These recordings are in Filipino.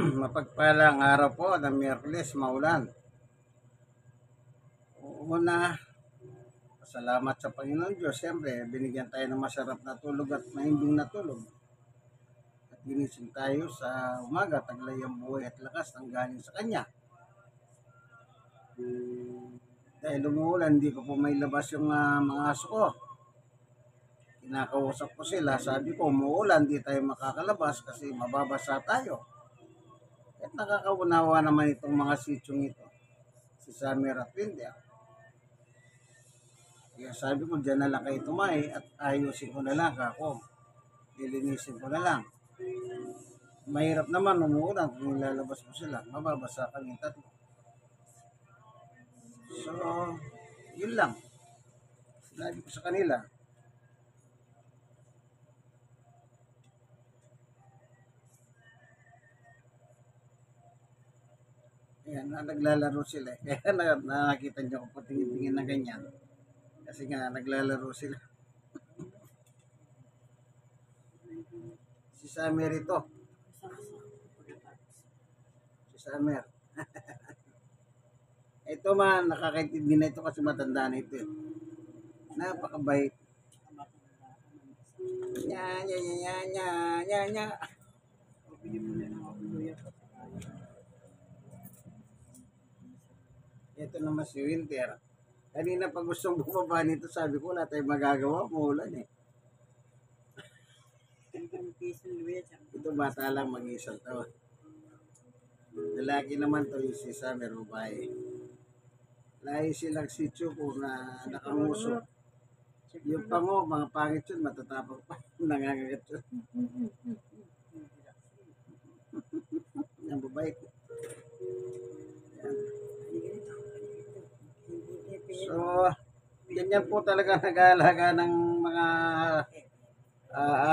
Mapagpalang araw po ng Miyerkules, maulan. Una, salamat sa Panginoon Diyos. Siyempre, binigyan tayo ng masarap na tulog at mahimbing na tulog. At ginising tayo sa umaga, taglay ang buhay at lakas ang galing sa Kanya. Dahil umuulan, hindi ko po may labas yung mga aso ko. Kinakausap ko sila, sabi ko, umuulan, hindi tayo makakalabas kasi mababasa tayo. At nakakaunawa naman itong mga sitsyong ito, si Summer at Winter. Kaya sabi ko, dyan na lang kayo tumae at ayusin ko na lang ako. Lilinisin ko na lang. Mahirap naman umuulan kung ilalabas mo sila. Mababasa kami tatlo. So, yun lang. Sinabi ko sa kanila. Ayan, naglalaro sila. Kaya nakakita niyo kung patingin-tingin na ganyan. Kasi nga, naglalaro sila. Si Summer ito. Si Summer. Ito man, nakakaintindi na ito kasi matanda na ito. Napakabait. Nya, nya, nya, nya, nya, nya, nya. Ito naman si Winter. Kanina pag gustong bumaba nito, sabi ko wala tayong magagawa, muulan eh. Ito bata lang, mag-isang taon. Lalaki naman to yung si Summer, babae. Lahi silang sityo ko na nakanguso. Yung pango, mga pangit yun, matatapang pa. Nangangagat yun. Ang babae. So, ganyan po talaga nag-aalaga ng mga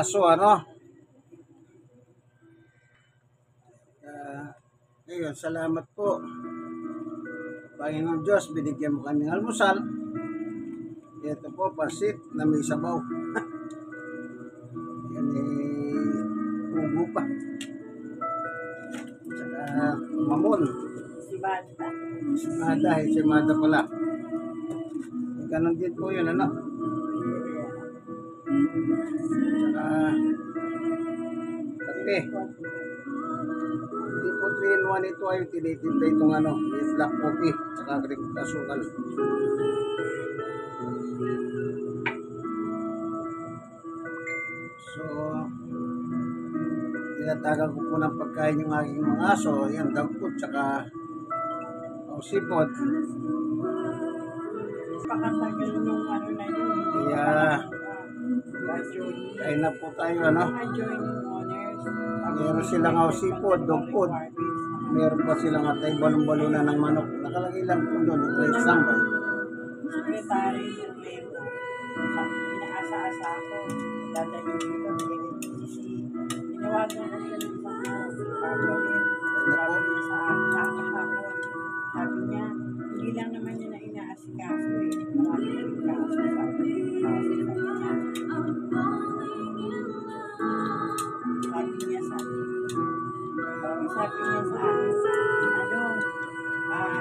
aso, ano? Ngayon, salamat po. Panginoon Diyos, binigyan mo kami ng almusal. Ito po, pasit na may sabaw. Yan eh, ubo pa. Tsaka mamon. Si Mada pala. Ganon din po yun, ano? Tsaka kape. Hindi po 3-in-1 ito ay tinitinda itong ano, black coffee, tsaka asukal. So, tinatagal ko po ng pagkain yung aking mga aso, yan, dagkot, tsaka sipot. Pakatagal nung ano na yun. Kaya, kain na po tayo, ano? Meron silang sipot, dagkot. Meron pa silang atay balon-balona ng manok. Nakalagay lang po doon, ito ay sambay. Sekretary yung memo. Inaasa-asa ako. Dadalhin dito, BNCC. Tinawagan ko siya ng isang gagawin. Sabi niya sa akin hapon. Sabi niya, hindi lang naman niya na inaasikaso eh. Marami na rin kaso sabi niya. Sabi niya sa akin,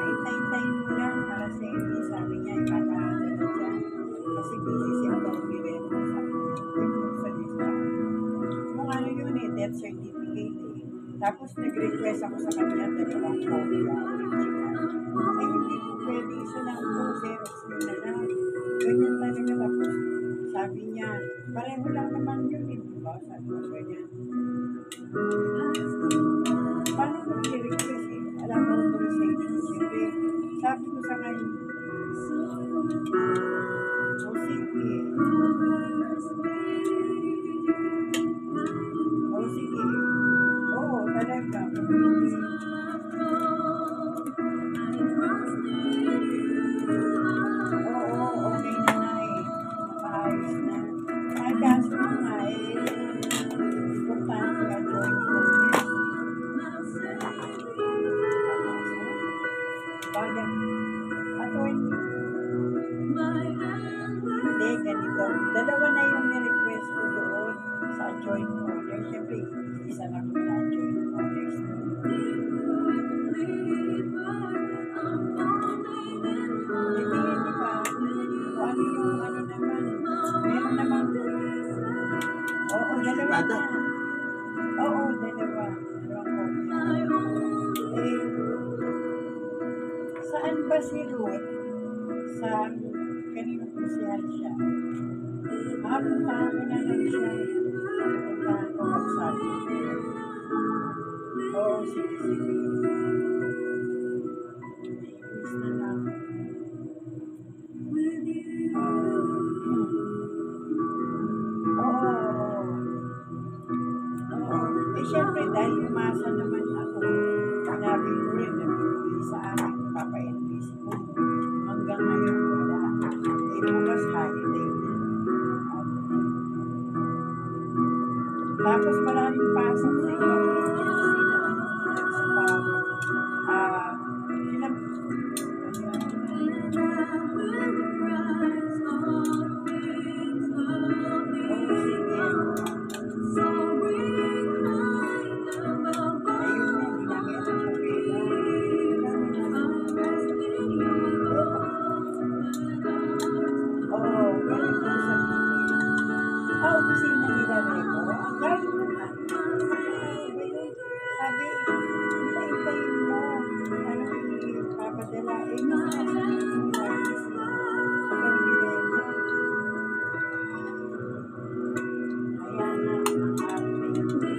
intay-intayin mo lang para sa hindi. Sabi niya, ipapahali na dyan. Kasi busy siya daw nilemo sa lista. Kung ano yun eh, death certificate eh. Tapos nag-request ako sa kanya, 2 copy original. Eh hindi ko pwede, isa lang po, Xerox nyo na lang. Ganyan talaga tapos. Sabi niya, pareho lang naman yun eh, diba? Sabi ko ganyan. Paano ko i-request eh? Alam mo authorization. Siyempre, sabi ko sa kanya, sige. Oo, talaga. Oo, okay na na eh. Nakaayos na. Ay, kaso nga eh. Importante nga join Congress. Bagay. Attorney. Ano ang kopya? Eh, saan ba si Ruth? Sa kaninong kusyal siya? Puntahan ko na lang siya. Puntahan ko magsabi. Oo, sige, sige. Naiinis na lang. Oo. Oo. Eh, syempre, dahil umasa naman ako, sinabi mo rin na bibigay sa akin, papa-NPC ko. Hanggang ngayon, wala. Eh, bukas holiday na. Tapos maraming pasok sa ibang agency na nagsabago. Sila, opisina nila Remo. Ang galing naman. Sabi, hintayin mo. Ano ipapadala? Eh, nasasabi ko nila kasi abang ni Remo. Kaya nga, ang arte.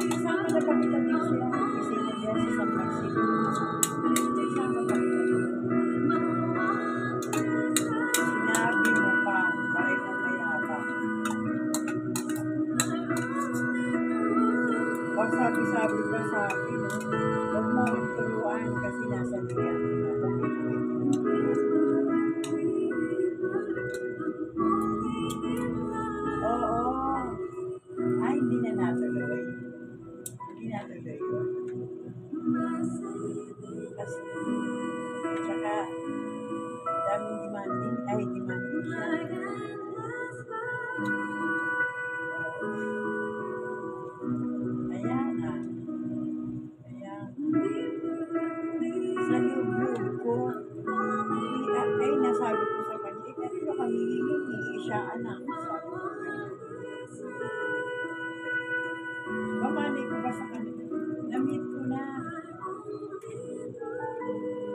Kasama na pakita din sila ang opisina niya sa San Francisco. Kasama pakita din. Sinabi mo pa, pareho mayabang. Pag sabi-sabi pa sa akin, huwag mo akong turuan kasi nasa liyan. Oo. Ay, hindi na natuloy. Hindi natuloy yun. Kasi, tsaka, daming demanding siya. Kaya nga. Sa loob-loob ko, ay nasabi ko sa kanya, kanino kami hihingi siya, anak. Sabi ko, pamanay ko ba sa kanila? Namit ko na.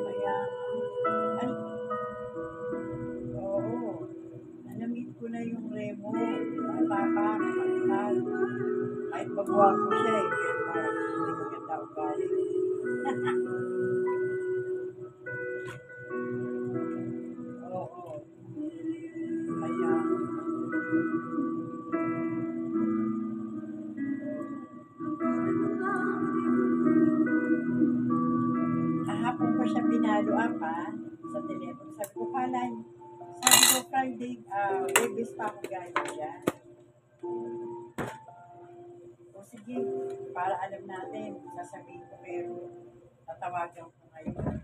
Kaya, oo, namit ko na yung Remo. Matapang, matapang. Kahit magawa ko siya pero parang hindi ko yung tao galing. Oo. Kaya, kahapon ko siya pinalo sa telepono. Sabi ko, Friday, Webes pa ako galing dyan. O sige, para alam natin, sasabihin ko pero tatawagan ko ngayon.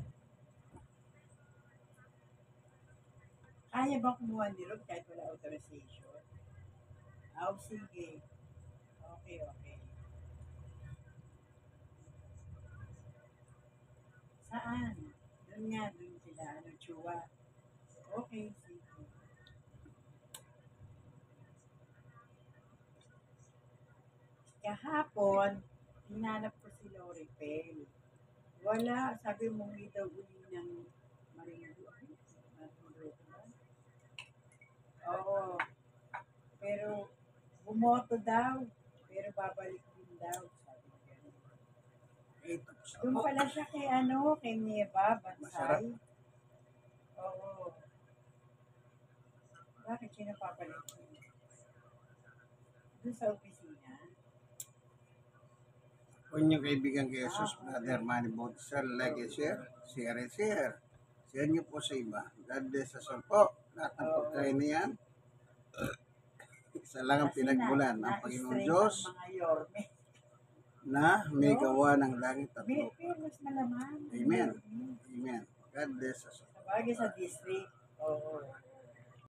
Kaya ba kumuha ni Rob kahit wala authorization? Sige. Okay. Saan? Doon sila, Chua. Okay, sige. Kahapon, hinanap ko si Loripel. Wala, sabi mo daw uli ng Marindo. Oo. Pero, bumoto daw. Pero babalik din daw. Sabi ko. Doon pala siya kay Nieva, Bansay. Oo. Bakit siya napapalik? Doon sa opisina. Kung yung kaibigan kay Jesus, Brother Manny Bautista, like and share. Share. Share niyo po sa iba. God bless us all po. Lahat ng pagkain na yan. Isa lang ang pinagmulan ng Panginoon Diyos na may gawa ng langit at lupa. Amen. God bless us all. Sabagay sa district. Oo.